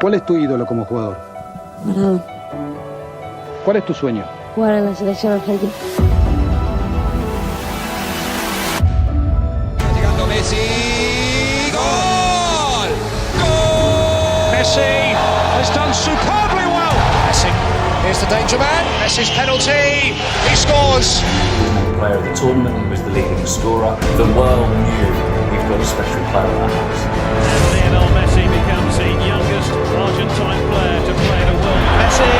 ¿Cuál es tu ídolo como jugador? Maradona. ¿Cuál es tu sueño? Jugar en la selección argentina. Está llegando Messi. ¡Gol! ¡Gol! Messi has done superbly well. Messi, here's the danger man. Messi's penalty. He scores. Player of the tournament, he was the leading scorer. The world knew we've got a special player at our house. Lionel Messi becomes the youngest Argentine player to play at a World Cup. Messi!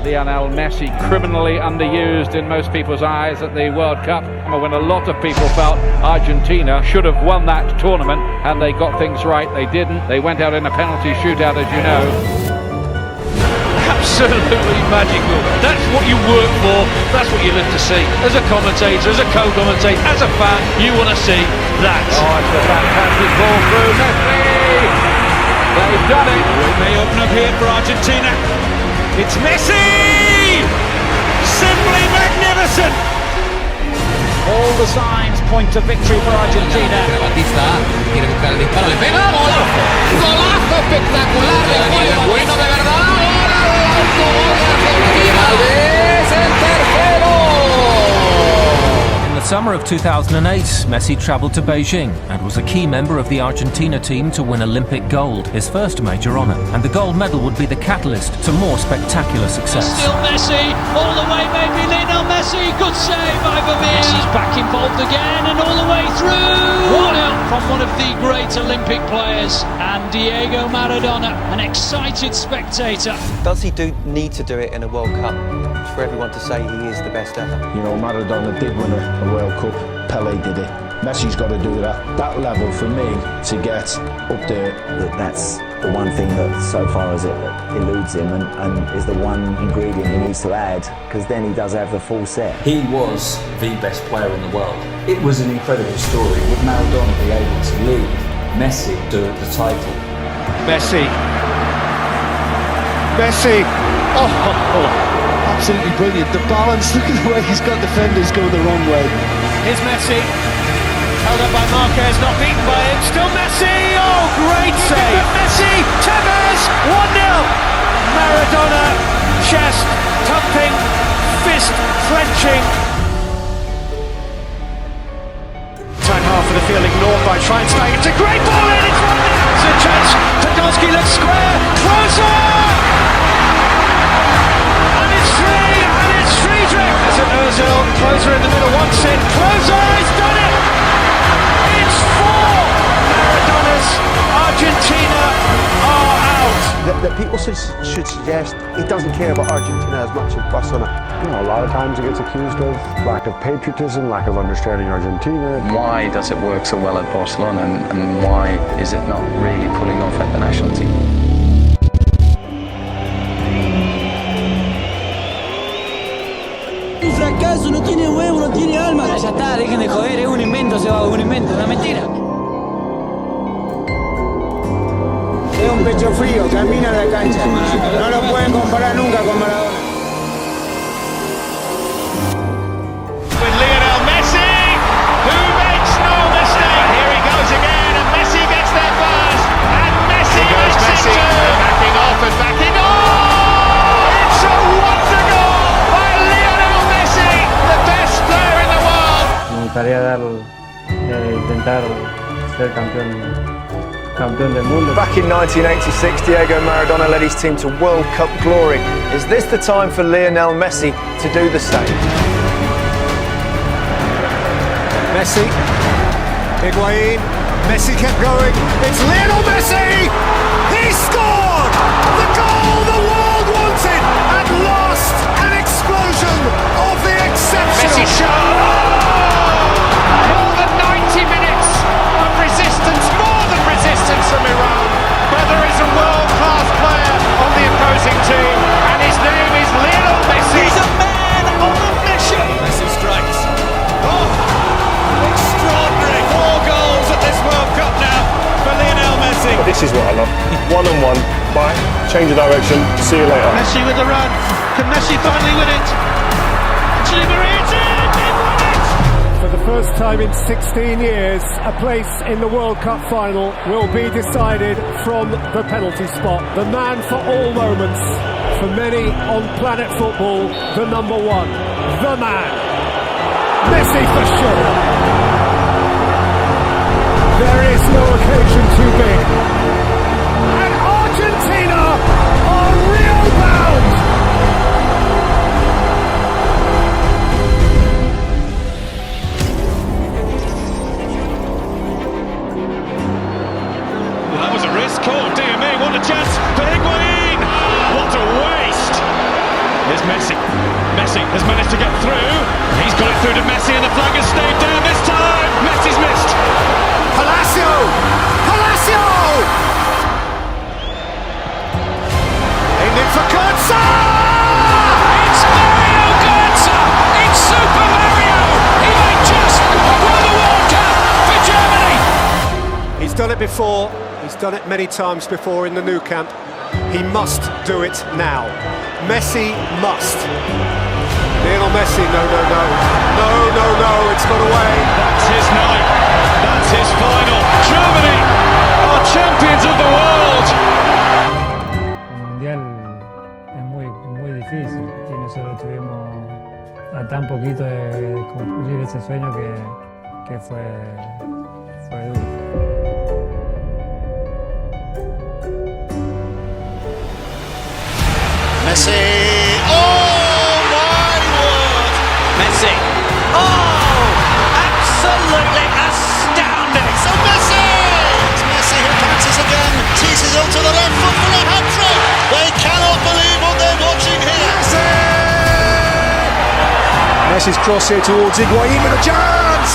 Lionel Messi criminally underused in most people's eyes at the World Cup, when a lot of people felt Argentina should have won that tournament, and they got things right. They didn't. They went out in a penalty shootout, as you know. Absolutely magical. That's what you work for. That's what you live to see. As a commentator, as a co-commentator, as a fan, you want to see that. Oh, it's a fantastic ball through Messi. They've done it. It may open up here for Argentina. It's Messi! Simply magnificent! All the signs point to victory for Argentina. Batista quiere buscar el disparo, le pega. ¡Golazo! ¡Golazo espectacular! ¡Gol bueno de verdad! ¡Gol de Argentina! ¡Es el tercero! In the summer of 2008, Messi travelled to Beijing and was a key member of the Argentina team to win Olympic gold, his first major honour. And the gold medal would be the catalyst to more spectacular success. Still Messi, all the way maybe Lionel Messi, good save by Vermeer. Messi's back involved again and all the way through. 1-0 from one of the great Olympic players and Diego Maradona, an excited spectator. Does he need to do it in a World Cup for everyone to say he is the best ever? You know, Maradona did win a World Cup, Pelé did it. Messi's got to do that level for me to get up there. That's the one thing that so far as it eludes him and is the one ingredient he needs to add, because then he does have the full set. He was the best player in the world. It was an incredible story. Would Maradona be able to lead Messi to the title? Messi. Oh, absolutely brilliant. The balance, look at the way he's got defenders going the wrong way. Here's Messi, held up by Marquez, not beaten by him, still Messi, oh great save! Messi, Tevez, 1-0! Maradona, chest thumping, fist clenching. Time half of the field ignored by Schweinsteiger, it's a great ball in, it's 1-0! It's a chance, Podolski looks square, closer! And it's free, and it's Friedrich! As an Ozil, closer in the middle, wants it, closer, he's done it! It's 4! Maradona's Argentina are out! That people should suggest he doesn't care about Argentina as much as Barcelona. You know, a lot of times he gets accused of lack of patriotism, lack of understanding Argentina. Why does it work so well at Barcelona and why is it not really pulling off at the national team? Un fracaso, no tiene huevo, no tiene alma. Ya está, dejen de joder, es un invento, se va, un invento, una mentira. Es un pecho frío, camina a la cancha. No lo pueden comparar nunca con Maradona. With Lionel Messi, who makes no mistake. Here he goes again, and Messi gets there first. And Messi makes Messi. It too. Backing off and backing on. It's a wonder goal by Lionel Messi, the best player in the world. Me gustaría intentar ser campeón del mundo. Back in 1986, Diego Maradona led his team to World Cup glory. Is this the time for Lionel Messi to do the same? Messi, Higuain, Messi kept going, it's Lionel Messi! He scored! The goal the world wanted! At last, an explosion of the exceptional! Messi shot! More than 90 minutes of resistance, more than resistance from Iran. But there is a world-class player on the opposing team, and his name is Lionel Messi. He's a man on a mission! Messi strikes. Oh! Extraordinary! 4 goals at this World Cup now for Lionel Messi. But this is what I love. One-on-one, bye, change of direction, see you later. Messi with the run. Can Messi finally win it? Actually, Maria, it's in! He won it! For the first time in 16 years, a place in the World Cup final will be decided from the penalty spot. The man for all moments, for many on planet football, the number one, the man, Messi for sure. There is no occasion too big. And Argentina are real bound. That was a risk. Oh, dear me, what a chance for Higuain! What a waste! Here's Messi. Messi has managed to get through. He's got it through to Messi and the flag has stayed down this time. Messi's missed. Palacio! Palacio! Aiming for Götze! It's Mario Götze! It's Super Mario! He might just won the World Cup for Germany! He's done it before. He's done it many times before in the Nou Camp. He must do it now. Messi must. Lionel Messi, no, it's got away. That's his night. That's his final. Germany are champions of the world. El mundial es muy difícil y nosotros estuvimos a tan poquito de cumplir ese sueño que fue duro. Messi! Oh my word! Messi. Oh, absolutely astounding. So Messi! It's Messi who pounces again, teases onto the left foot for a hat-trick. They cannot believe what they're watching here. Messi's cross here towards Higuain with a chance.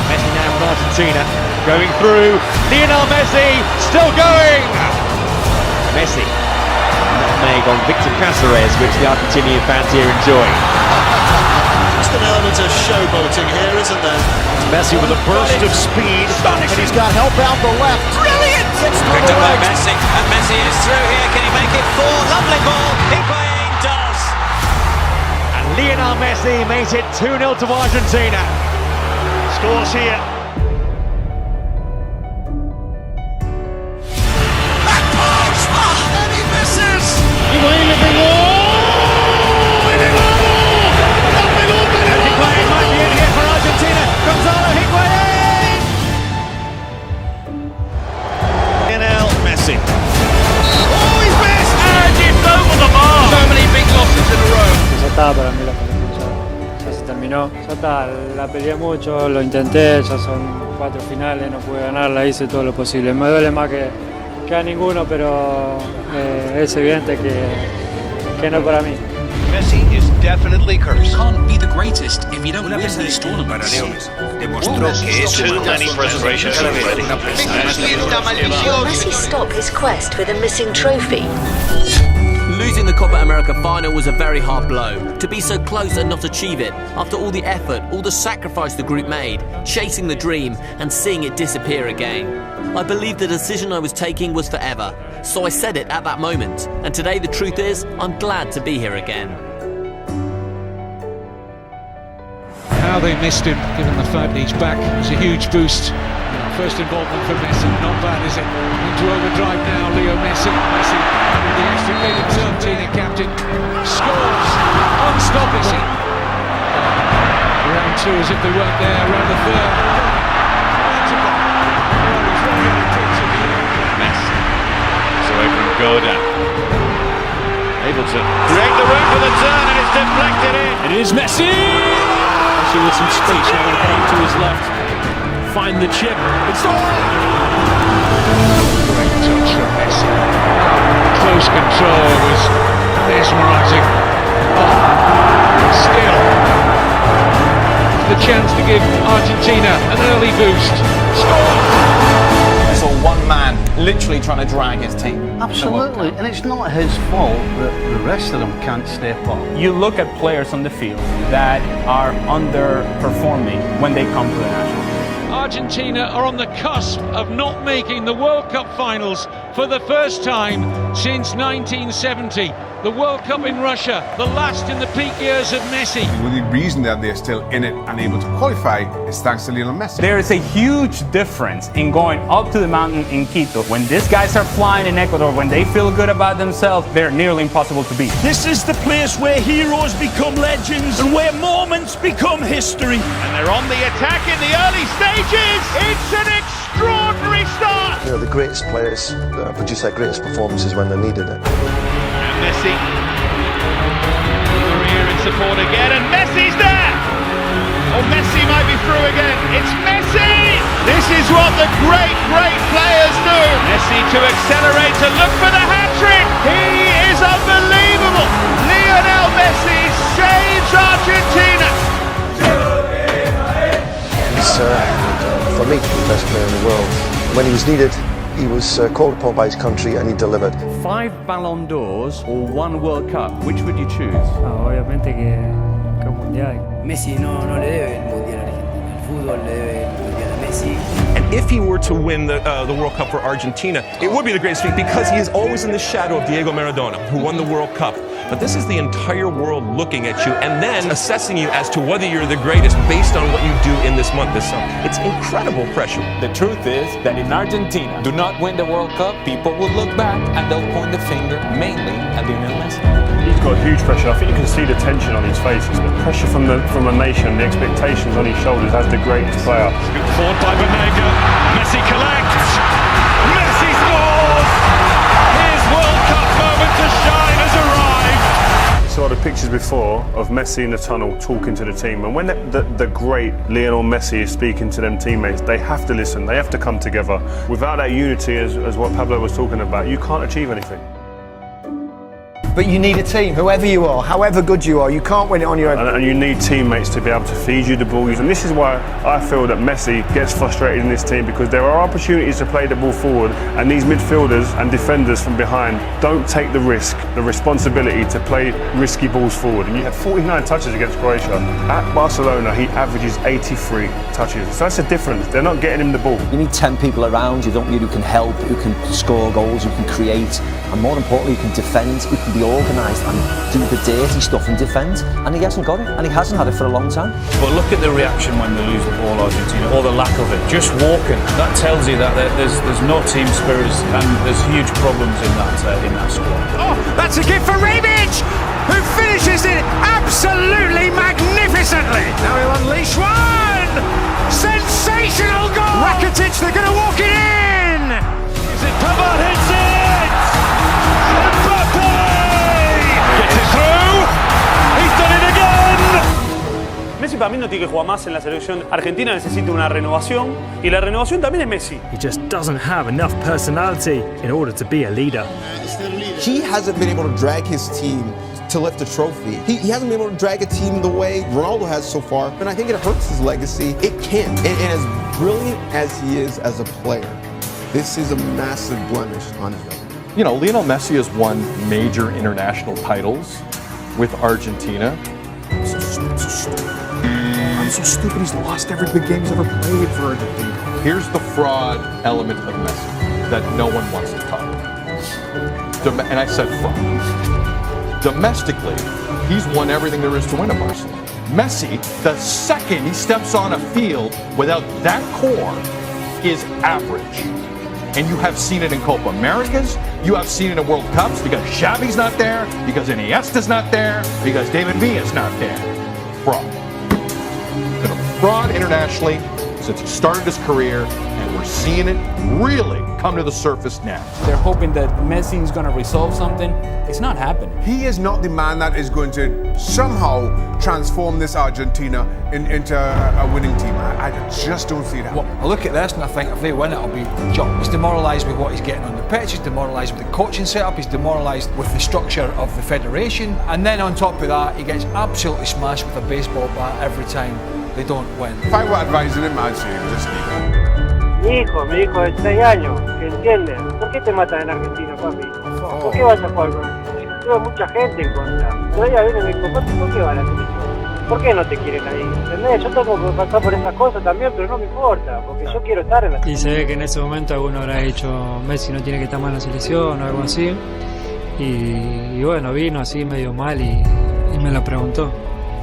Messi now from Argentina, going through. Lionel Messi still going. Messi. Nutmeg on Victor Cáceres, which the Argentinian fans here enjoy. Just an element of showboating here, isn't there? Messi with a burst of speed, And he's got help out the left. Brilliant! Picked up by Messi, and Messi is through here. Can he make it 4? Lovely ball. Higuain does. and Lionel Messi makes it 2-0 to Argentina. Scores here. Para mí la competición ya se terminó, ya está, la peleé mucho, lo intenté, ya son 4 finales, no pude ganarla, hice todo lo posible, me duele más que a ninguno, pero es evidente que no para mí. Messi is definitely cursed. You can't be the greatest if you don't win these tournaments. Demostró que es too many frustrations already. Will Messi stop his quest for the missing trophy? Losing the Copa America final was a very hard blow. To be so close and not achieve it, after all the effort, all the sacrifice the group made, chasing the dream and seeing it disappear again. I believed the decision I was taking was forever, so I said it at that moment. And today the truth is, I'm glad to be here again. How they missed him, given the fact he's back, was a huge boost. First involvement for Messi, not bad, is it? Into overdrive now, Leo Messi. Messi, the extra leading Argentina captain, scores, unstoppable. Round two as if they weren't there, round the third. Messi, it's away from Goda. Able to create the room for the turn and it's deflected in. It is Messi! Messi with some space now and coming to his left. Find the chip. It's all. Great touch from Messi. Close control was mesmerising. Oh, still, the chance to give Argentina an early boost. Score! I saw one man literally trying to drag his team. Absolutely, and it's not his fault that the rest of them can't step up. You look at players on the field that are underperforming when they come to the national team. Argentina are on the cusp of not making the World Cup finals for the first time since 1970. The World Cup in Russia, the last in the peak years of Messi. The reason that they're still in it and able to qualify is thanks to Lionel Messi. There is a huge difference in going up to the mountain in Quito. When these guys are flying in Ecuador, when they feel good about themselves, they're nearly impossible to beat. This is the place where heroes become legends and where moments become history. And they're on the attack in the early stages. It's an extraordinary start. You know, the greatest players produce their greatest performances when they're needed. Messi, Maria in support again, and Messi's there! Oh, Messi might be through again, it's Messi! This is what the great players do! Messi to accelerate, to look for the hat-trick! He is unbelievable! Lionel Messi saves Argentina! He's, for me, the best player in the world. When he was needed, he was called upon by his country and he delivered. 5 Ballon d'Ors or 1 World Cup, which would you choose? Obviamente que un mundial. Messi no le debe el mundial a Argentina. El fútbol le debe el mundial a Messi. And if he were to win the World Cup for Argentina, it would be the greatest feat because he is always in the shadow of Diego Maradona, who won the World Cup. But this is the entire world looking at you and then assessing you as to whether you're the greatest based on what you do in this month, this summer. It's incredible pressure. The truth is that in Argentina, do not win the World Cup, people will look back and they'll point the finger mainly at Lionel Messi. He's got huge pressure. I think you can see the tension on his face. It's the pressure from a nation, the expectations on his shoulders as the greatest player. Good forward by Banega. Messi collects. Messi scores. His World Cup moment to shine has arrived. Saw the pictures before of Messi in the tunnel talking to the team, and when the great Lionel Messi is speaking to them teammates, they have to listen, they have to come together. Without that unity, as what Pablo was talking about, you can't achieve anything. But you need a team, whoever you are, however good you are, you can't win it on your own. And you need teammates to be able to feed you the ball. And this is why I feel that Messi gets frustrated in this team, because there are opportunities to play the ball forward, and these midfielders and defenders from behind don't take the risk, the responsibility to play risky balls forward. And you had 49 touches against Croatia. At Barcelona, he averages 83 touches. So that's a difference. They're not getting him the ball. You need 10 people around you, don't you, who can help, who can score goals, who can create, and more importantly, who can defend, who can be organised and do the dirty stuff and defend, and he hasn't got it, and he hasn't had it for a long time. But look at the reaction when they lose the ball, Argentina, or the lack of it. Just walking, that tells you that there's no team spirit, and there's huge problems in that squad. Oh, that's a gift for Rebic, who finishes it absolutely magnificently. Now he'll unleash one! Sensational goal! Rakitic, they're going to walk it in! Is it Pavard hits it? Messi para mí no tiene que jugar más en la selección. Argentina necesita una renovación, y la renovación también es Messi. He just doesn't have enough personality in order to be a leader. He hasn't been able to drag his team to lift a trophy. He hasn't been able to drag a team the way Ronaldo has so far, and I think it hurts his legacy. It can't. And as brilliant as he is as a player, this is a massive blemish on his record. You know, Lionel Messi has won major international titles with Argentina. I'm so stupid he's lost every big game he's ever played for Argentina. Here's the fraud element of Messi that no one wants to talk about. And I said fraud. Domestically, he's won everything there is to win at Barcelona. Messi, the second he steps on a field without that core, is average. And you have seen it in Copa Americas, you have seen it in World Cups, because Xavi's not there, because Iniesta's not there, because David Villa's not there. Fraud. Been a fraud internationally since he started his career, and we're seeing it really come to the surface now. They're hoping that Messi is going to resolve something. It's not happening. He is not the man that is going to somehow transform this Argentina into a winning team. I just don't see that. Well, I look at this and I think if they win it, it'll be John. He's demoralised with what he's getting on the pitch, he's demoralised with the coaching setup, he's demoralised with the structure of the federation, and then on top of that, he gets absolutely smashed with a baseball bat every time they don't win. If I were advising him, I'd say just leave it. Mi hijo de 6 años, que entiende. ¿Por qué te matan en Argentina, papi? ¿Por qué vas a jugar con Argentina? Tengo mucha gente en contra. Todavía viene y me dijo, papi, ¿por qué vas a la selección? ¿Por qué no te quieren ahí? ¿Entendés? Yo tengo que pasar por esas cosas también, pero no me importa, porque yo quiero estar en la selección. Y se ve que en ese momento alguno habrá dicho, Messi no tiene que estar más en la selección o algo así. Y bueno, vino así medio mal y me lo preguntó.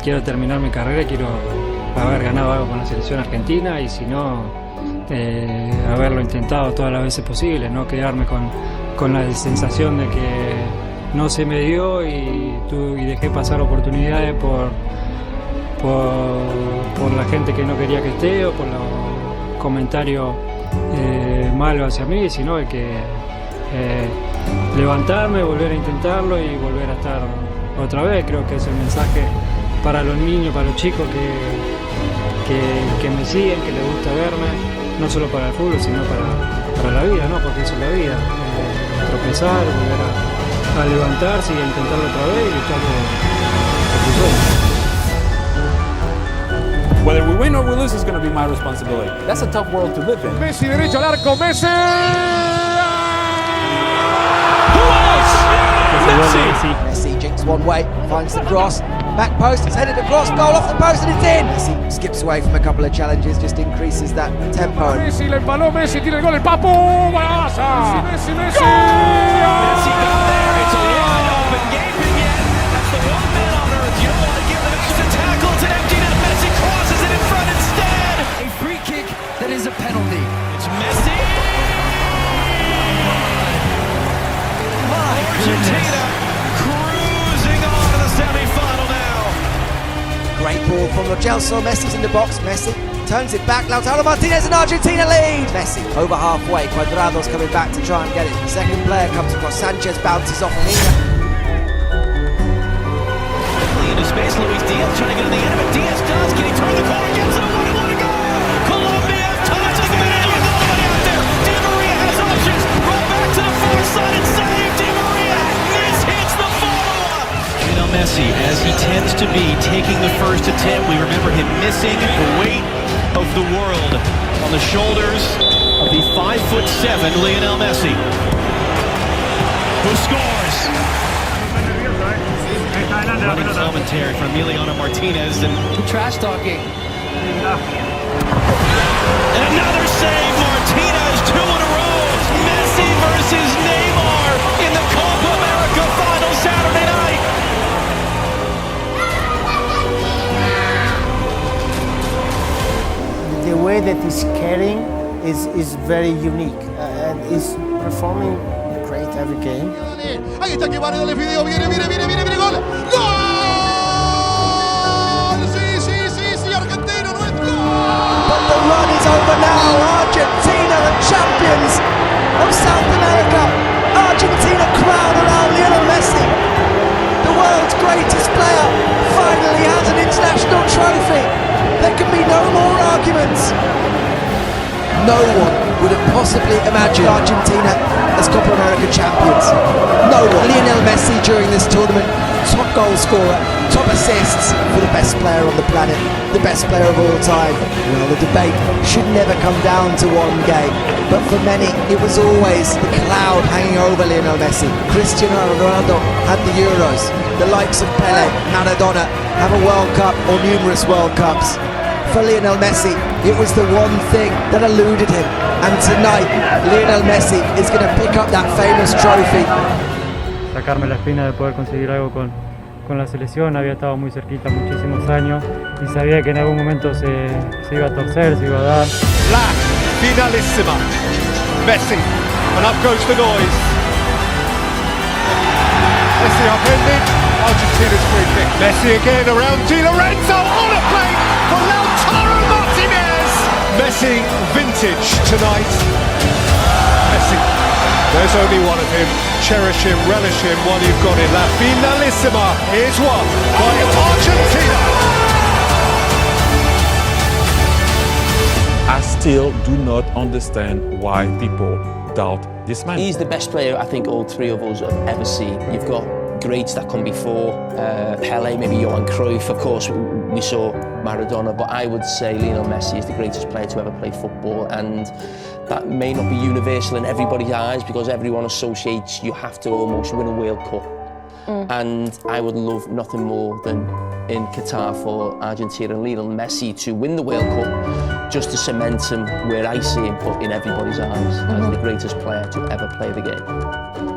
Quiero terminar mi carrera, quiero haber ganado algo con la selección argentina y si no, haberlo intentado todas las veces posibles, no quedarme con la sensación de que no se me dio y dejé pasar oportunidades por la gente que no quería que esté o por los comentarios malos hacia mí, sino de que levantarme, volver a intentarlo y volver a estar otra vez. Creo que es el mensaje para los niños, para los chicos que me siguen, que les gusta verme, no solo para el fútbol, sino para la vida, ¿no? Porque eso es la vida, tropezar, volver a levantarse y a intentarlo otra vez y luchar por tu sueño. Whether we win or we lose is going to be my responsibility. That's a tough world to live in. Messi derecho al arco, Messi. Messi jinks one way, finds the cross, back post, it's headed across, goal off the post and it's in! Messi skips away from a couple of challenges, just increases that tempo. Messi le embaló, Messi tiene el gol, el Papu, ¡Golazo! Messi, Messi! Messi got there, it's a wide open gaping yet. That's the one man on earth you don't want to give them a tackle, it's an empty net, Messi crosses it in front instead! A free kick that is a penalty. It's Messi! Argentina cruising on to the semi-final now. Great ball from Rogelso, Messi's in the box, Messi turns it back, Lautaro Martinez and Argentina lead! Messi over halfway, Cuadrado's coming back to try and get it. Second player comes across, Sanchez bounces off Mina. Into space, Luis Diaz trying to get in the end of it, Diaz does, can he turn the corner, gets it, a 1-1 to go! Colombia touches the man, there's nobody out there, Di Maria has options, roll back to the far side and save Di Maria, this hits the follow-up! Lionel Messi, as he tends to be, taking the first attempt, we remember him missing the weight of the world on the shoulders of the 5'7" Lionel Messi, who scores. Running commentary from Emiliano Martinez and trash talking. And another save, Martinez, 2 in a row. Messi versus Neymar in the Copa America final Saturday night. The way that he's carrying is very unique and is performing great every game. Ahí está que Mario le pidió, viene, gol. ¡Gol! Sí, Argentina, nuestro. But the run is over now. Argentina, the champions of South America. Argentina crown around Lionel Messi. The world's greatest player finally has an international trophy. There can be no more arguments. No one would have possibly imagined Argentina as Copa America champions. No one. Lionel Messi during this tournament, top goal scorer, top assists for the best player on the planet, the best player of all time. Well, the debate should never come down to one game, but for many it was always the cloud hanging over Lionel Messi. Cristiano Ronaldo had the Euros. The likes of Pele, Maradona have a World Cup or numerous World Cups. For Lionel Messi, it was the one thing that eluded him. And tonight, Lionel Messi is going to pick up that famous trophy. Sacarme la espina de poder conseguir algo con la selección, había estado muy cerquita muchísimos años y sabía que en algún momento se iba a torcer, se iba a dar. La finalissima. Messi, and up goes the noise. Messi upended, Argentina's free kick. Messi again around Di Lorenzo on a plate for Lautaro Martinez. Messi vintage tonight. Messi, there's only one of him. Cherish him, relish him while you've got it. La finalissima is won by Argentina. I still do not understand why people doubt this man. He's the best player I think all three of us have ever seen. You've got greats that come before, Pele, maybe Johan Cruyff, of course we saw Maradona, but I would say Lionel Messi is the greatest player to ever play football, and that may not be universal in everybody's eyes because everyone associates you have to almost win a World Cup. And I would love nothing more than in Qatar for Argentina and Lionel Messi to win the World Cup, just to cement him where I see him, but in everybody's eyes as the greatest player to ever play the game.